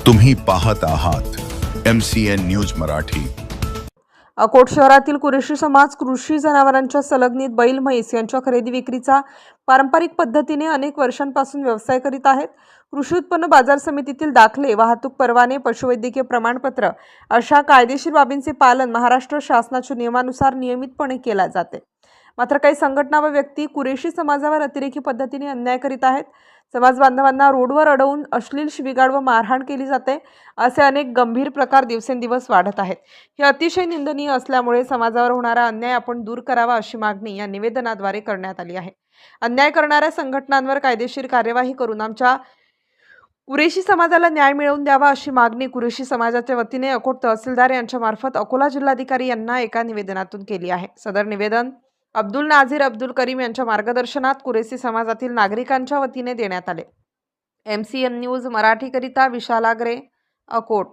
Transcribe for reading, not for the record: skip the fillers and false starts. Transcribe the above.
तुम्ही पाहत आहात MCN न्यूज मराठी। अकोट शहरातील कुरेशी समाज कृषी जनावरांच्या संलग्नित बैल म्हैस यांच्या खरेदी विक्रीचा पारंपरिक पद्धतीने अनेक वर्षांपासून व्यवसाय करीत आहेत। कृषी उत्पन्न बाजार समितीतील दाखले, वाहतूक परवाने, पशुवैद्यकीय प्रमाणपत्र अशा कायदेशीर बाबींचे पालन महाराष्ट्र शासनाच्या नियमानुसार नियमितपणे केले जाते। मात्र काही संघटना व व्यक्ती कुरेशी समाजावर अतिरेकी पद्धतीने अन्याय करीत आहेत। समाज बांधवांना रोडवर अडवून अश्लील शिवीगाळ व मारहाण केली जाते। असे अनेक गंभीर प्रकार दिवसेंदिवस वाढत आहेत। हे अतिशय निंदनीय असल्यामुळे समाजावर होणारा अन्याय आपण दूर करावा अशी मागणी या निवेदनाद्वारे करण्यात आली आहे। अन्याय करणाऱ्या संघटनांवर कायदेशीर कार्यवाही करून आमच्या कुरेशी समाजाला न्याय मिळवून द्यावा अशी मागणी कुरेशी समाजाच्या वतीने अकोट तहसीलदार यांच्या मार्फत अकोला जिल्हाधिकारी यांना एका निवेदनातून केली आहे। सदर निवेदन अब्दुल नाझीर अब्दुल करीम यांच्या मार्गदर्शनात कुरेशी समाजातील नागरिकांच्या वतीने देण्यात आले। MCN न्यूज मराठी करिता विशाल आगरे, अकोट।